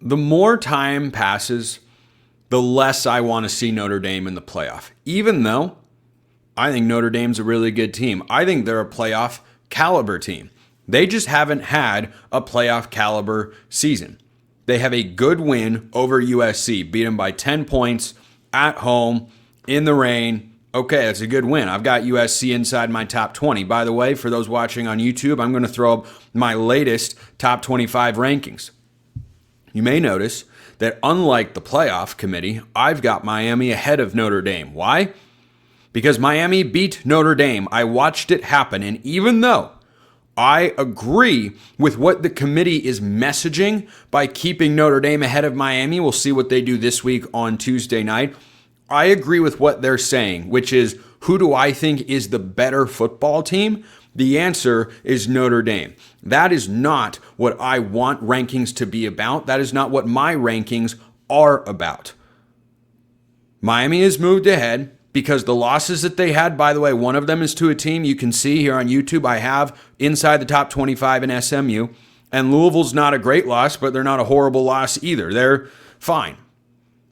the more time passes, the less I want to see Notre Dame in the playoff. Even though I think Notre Dame's a really good team. I think they're a playoff caliber team. They just haven't had a playoff caliber season. They have a good win over USC, beat them by 10 points at home in the rain. Okay, that's a good win. I've got USC inside my top 20. By the way, for those watching on YouTube, I'm going to throw up my latest top 25 rankings. You may notice that unlike the playoff committee, I've got Miami ahead of Notre Dame. Why? Because Miami beat Notre Dame. I watched it happen. And even though I agree with what the committee is messaging by keeping Notre Dame ahead of Miami, we'll see what they do this week on Tuesday night. I agree with what they're saying, which is, who do I think is the better football team? The answer is Notre Dame. That is not what I want rankings to be about. That is not what my rankings are about. Miami has moved ahead because the losses that they had, by the way, one of them is to a team you can see here on YouTube. I have inside the top 25 in SMU. And Louisville's not a great loss, but they're not a horrible loss either. They're fine.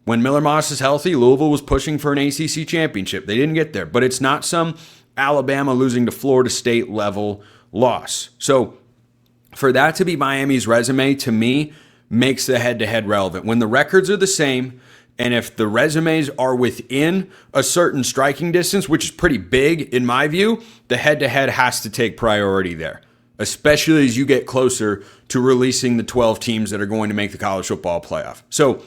When Miller Moss is healthy, Louisville was pushing for an ACC championship. They didn't get there, but it's not some Alabama losing to Florida State level loss. So for that to be Miami's resume, to me, makes the head-to-head relevant. When the records are the same, and if the resumes are within a certain striking distance, which is pretty big in my view, the head-to-head has to take priority there, especially as you get closer to releasing the 12 teams that are going to make the college football playoff. So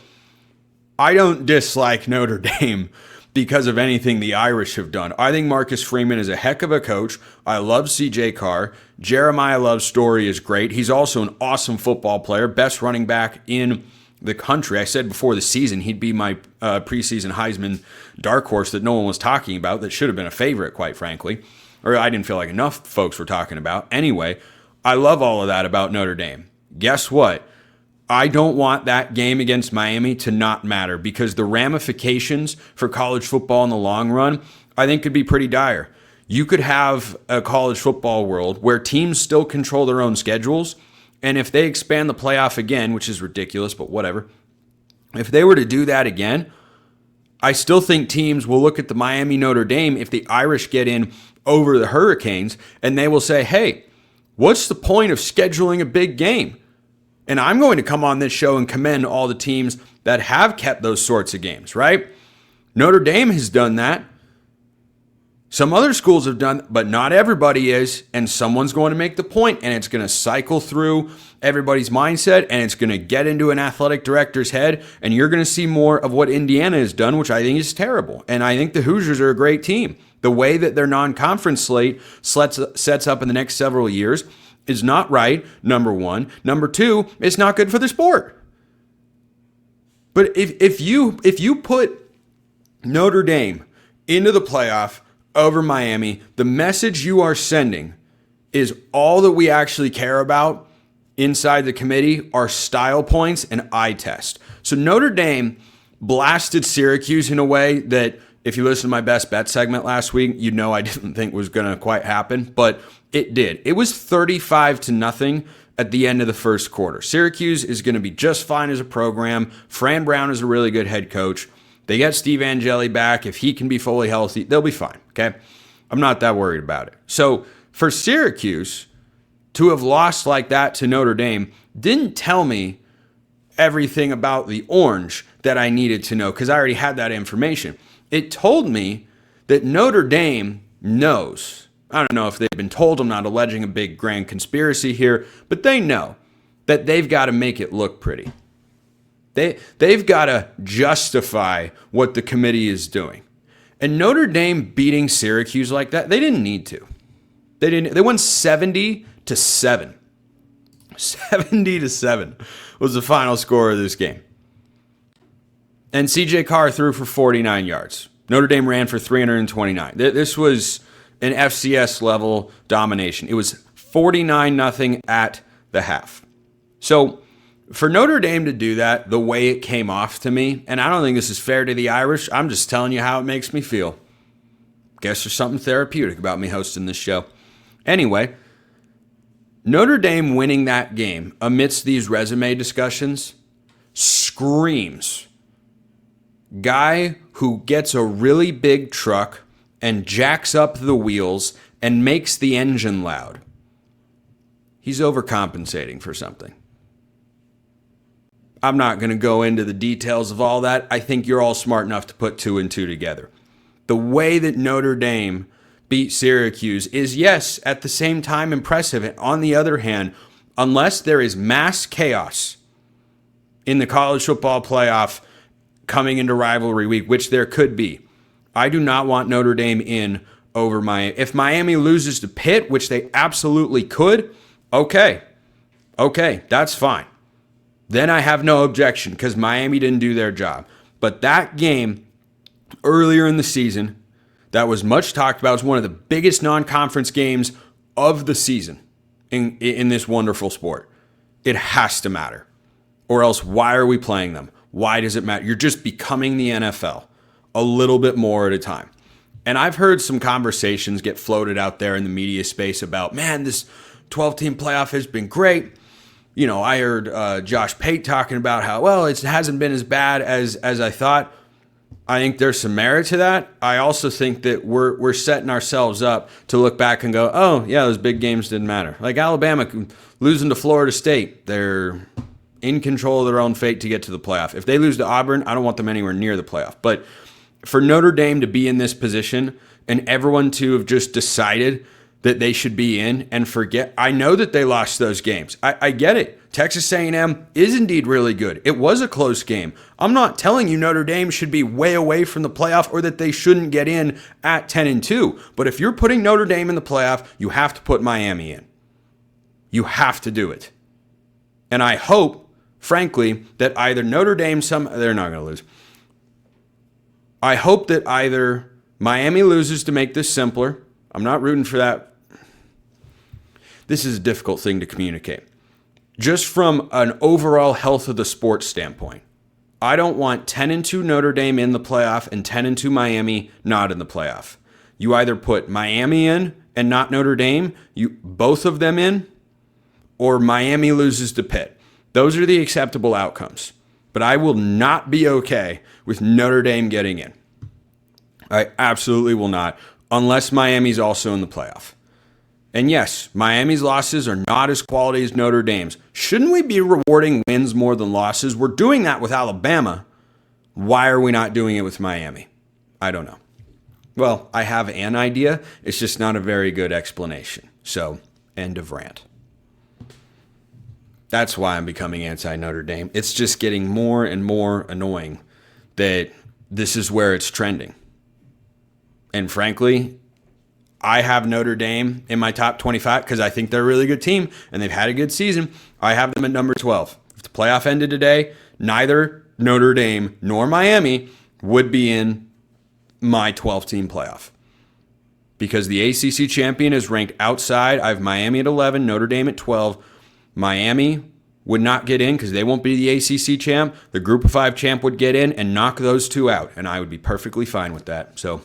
I don't dislike Notre Dame because of anything the Irish have done. I think Marcus Freeman is a heck of a coach. I love CJ Carr. Jeremiah Love's story is great. He's also an awesome football player, best running back in the country. I said before the season he'd be my preseason Heisman dark horse that no one was talking about, that should have been a favorite, quite frankly. Or I didn't feel like enough folks were talking about. Anyway, I love all of that about Notre Dame. Guess what? I don't want that game against Miami to not matter, because the ramifications for college football in the long run, I think, could be pretty dire. You could have a college football world where teams still control their own schedules, and if they expand the playoff again, which is ridiculous, but whatever, if they were to do that again, I still think teams will look at the Miami Notre Dame if the Irish get in over the Hurricanes, and they will say, hey, what's the point of scheduling a big game? And I'm going to come on this show and commend all the teams that have kept those sorts of games, right? Notre Dame has done that. Some other schools have done, but not everybody is. And someone's going to make the point, and it's going to cycle through everybody's mindset, and it's going to get into an athletic director's head, and you're going to see more of what Indiana has done, which I think is terrible. And I think the Hoosiers are a great team. The way that their non-conference slate sets up in the next several years is not right, number one. Number two, it's not good for the sport. But if you put Notre Dame into the playoff over Miami, the message you are sending is all that we actually care about inside the committee are style points and eye test. So Notre Dame blasted Syracuse in a way that, if you listen to my best bet segment last week, you know I didn't think was going to quite happen, but it did. It was 35-0 at the end of the first quarter. Syracuse is going to be just fine as a program. Fran Brown is a really good head coach. They get Steve Angeli back. If he can be fully healthy, they'll be fine, okay? I'm not that worried about it. So for Syracuse to have lost like that to Notre Dame didn't tell me everything about the Orange that I needed to know, because I already had that information. It told me that Notre Dame knows. I don't know if they've been told. I'm not alleging a big grand conspiracy here, but they know that they've got to make it look pretty. They've got to justify what the committee is doing. And Notre Dame beating Syracuse like that, they didn't need to. They won 70-7. 70-7 was the final score of this game. And CJ Carr threw for 49 yards. Notre Dame ran for 329. This was an FCS level domination. It was 49-0 at the half. So for Notre Dame to do that the way it came off to me, and I don't think this is fair to the Irish, I'm just telling you how it makes me feel. Guess there's something therapeutic about me hosting this show. Anyway, Notre Dame winning that game amidst these resume discussions screams guy who gets a really big truck and jacks up the wheels and makes the engine loud. He's overcompensating for something. I'm not going to go into the details of all that. I think you're all smart enough to put 2 and 2 together. The way that Notre Dame beat Syracuse is, yes, at the same time impressive. And on the other hand, unless there is mass chaos in the college football playoff coming into rivalry week, which there could be, I do not want Notre Dame in over Miami. If Miami loses to Pitt, which they absolutely could, okay, that's fine. Then I have no objection because Miami didn't do their job. But that game earlier in the season that was much talked about, was one of the biggest non-conference games of the season in this wonderful sport. It has to matter. Or else why are we playing them? Why does it matter? You're just becoming the NFL a little bit more at a time. And I've heard some conversations get floated out there in the media space about, man, this 12-team playoff has been great. You know, I heard Josh Pate talking about how, well, it hasn't been as bad as I thought. I think there's some merit to that. I also think that we're setting ourselves up to look back and go, oh, yeah, those big games didn't matter. Like Alabama losing to Florida State, they're in control of their own fate to get to the playoff. If they lose to Auburn, I don't want them anywhere near the playoff. But for Notre Dame to be in this position and everyone to have just decided that they should be in and forget. I know that they lost those games. I get it. Texas A&M is indeed really good. It was a close game. I'm not telling you Notre Dame should be way away from the playoff or that they shouldn't get in at 10-2. But if you're putting Notre Dame in the playoff, you have to put Miami in. You have to do it. And I hope, frankly, that either Notre Dame, they're not going to lose. I hope that either Miami loses to make this simpler. I'm not rooting for that. This is a difficult thing to communicate. Just from an overall health of the sport standpoint, I don't want 10-2 Notre Dame in the playoff and 10-2 Miami not in the playoff. You either put Miami in and not Notre Dame, both of them in, or Miami loses to Pitt. Those are the acceptable outcomes. But I will not be okay with Notre Dame getting in. I absolutely will not, unless Miami's also in the playoff. And yes, Miami's losses are not as quality as Notre Dame's. Shouldn't we be rewarding wins more than losses? We're doing that with Alabama. Why are we not doing it with Miami? I don't know. Well, I have an idea. It's just not a very good explanation. So, end of rant. That's why I'm becoming anti-Notre Dame. It's just getting more and more annoying that this is where it's trending. And frankly, I have Notre Dame in my top 25 because I think they're a really good team and they've had a good season. I have them at number 12. If the playoff ended today, neither Notre Dame nor Miami would be in my 12-team playoff. Because the ACC champion is ranked outside. I have Miami at 11, Notre Dame at 12. Miami would not get in because they won't be the ACC champ. The Group of 5 champ would get in and knock those two out, and I would be perfectly fine with that. So